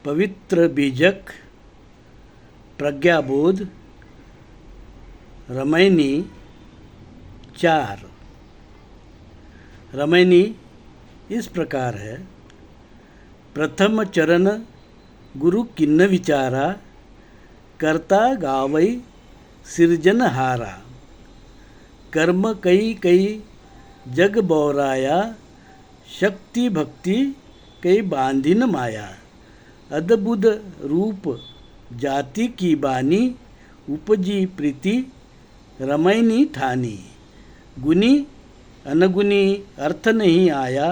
पवित्र बीजक, प्रज्ञाबोध, रमैनी 4। रमैनी इस प्रकार है। प्रथम चरण गुरु किन्न विचारा, करता गावै सिरजनहारा। कर्म कई कई जग बौराया, शक्ति भक्ति कई बांधिन माया। अद्भुत रूप जाति की बानी, उपजी प्रीति रमैनी ठानी। गुनी अनगुनी अर्थ नहीं आया,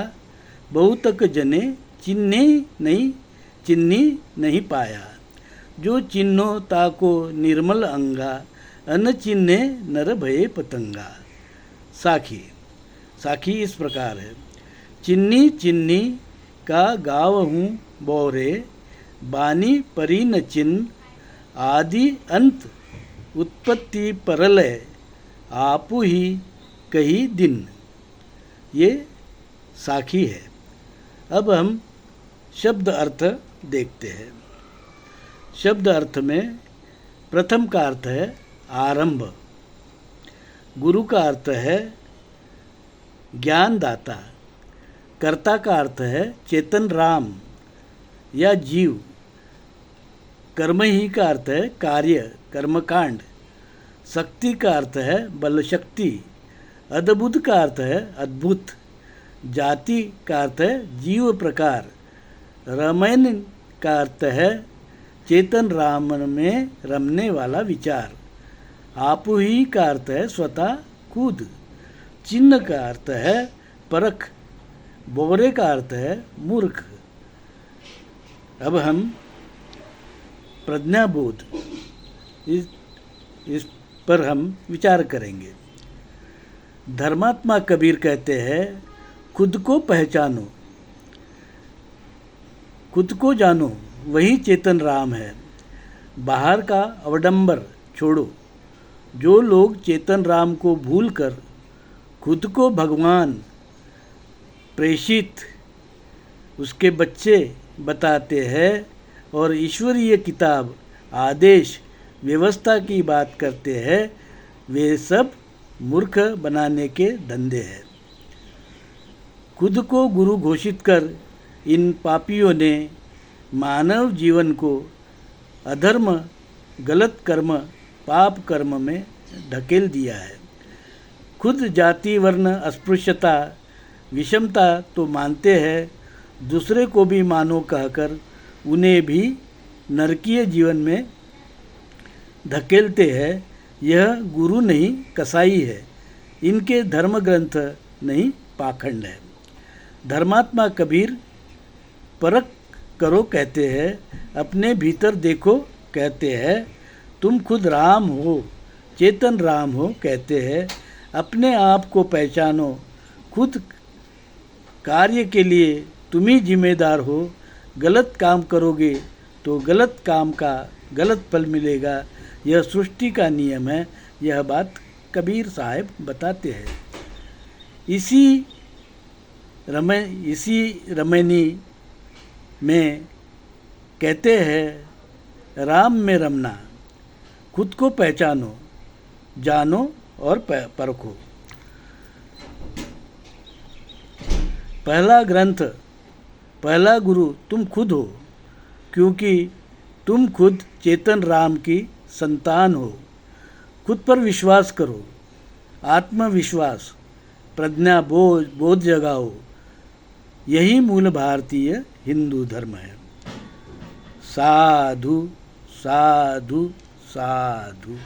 बहुतक जने चिन्नी नहीं पाया। जो चिन्हो ताको निर्मल अंगा, अन चिन्हे नर भये पतंगा। साखी इस प्रकार है। चिन्नी चिन्नी का गाव हूँ बौरे, बानी परी न चिन्ह। आदि अंत उत्पत्ति परलय, आपु ही कही दिन। ये साखी है। अब हम शब्द अर्थ देखते हैं। शब्द अर्थ में प्रथम का अर्थ है आरंभ। गुरु का अर्थ है ज्ञानदाता। कर्ता का अर्थ है चेतन राम या जीव। कर्म ही का अर्थ है कार्य, कर्मकांड। शक्ति का अर्थ है बल शक्ति। अद्भुत का अर्थ है अद्भुत। जाति का अर्थ है जीव प्रकार। रमैन का अर्थ है चेतन राम में रमने वाला विचार। आपु ही का अर्थ है स्वतः खुद। चिन्ह का अर्थ है परख। बोरे का अर्थ है मूर्ख। अब हम प्रज्ञाबोध इस पर हम विचार करेंगे। धर्मात्मा कबीर कहते हैं, खुद को पहचानो, खुद को जानो, वही चेतन राम है। बाहर का अवडंबर छोड़ो। जो लोग चेतन राम को भूलकर खुद को भगवान, प्रेषित, उसके बच्चे बताते हैं और ईश्वरीय किताब, आदेश, व्यवस्था की बात करते हैं, वे सब मूर्ख बनाने के धंधे हैं। खुद को गुरु घोषित कर इन पापियों ने मानव जीवन को अधर्म, गलत कर्म, पाप कर्म में ढकेल दिया है। खुद जाति वर्ण अस्पृश्यता विषमता तो मानते हैं, दूसरे को भी मानो कहकर उन्हें भी नरकीय जीवन में धकेलते हैं। यह गुरु नहीं कसाई है। इनके धर्म ग्रंथ नहीं पाखंड है। धर्मात्मा कबीर परख करो कहते हैं, अपने भीतर देखो कहते हैं। तुम खुद राम हो, चेतन राम हो कहते हैं। अपने आप को पहचानो, खुद कार्य के लिए तुम ही जिम्मेदार हो। गलत काम करोगे तो गलत काम का गलत फल मिलेगा। यह सृष्टि का नियम है। यह बात कबीर साहब बताते हैं। इसी रमैनी में कहते हैं, राम में रमना, खुद को पहचानो, जानो और परखो। पहला ग्रंथ, पहला गुरु तुम खुद हो, क्योंकि तुम खुद चेतन राम की संतान हो। खुद पर विश्वास करो, आत्मविश्वास, प्रज्ञा बोध जगाओ। यही मूल भारतीय हिंदू धर्म है। साधु साधु साधु।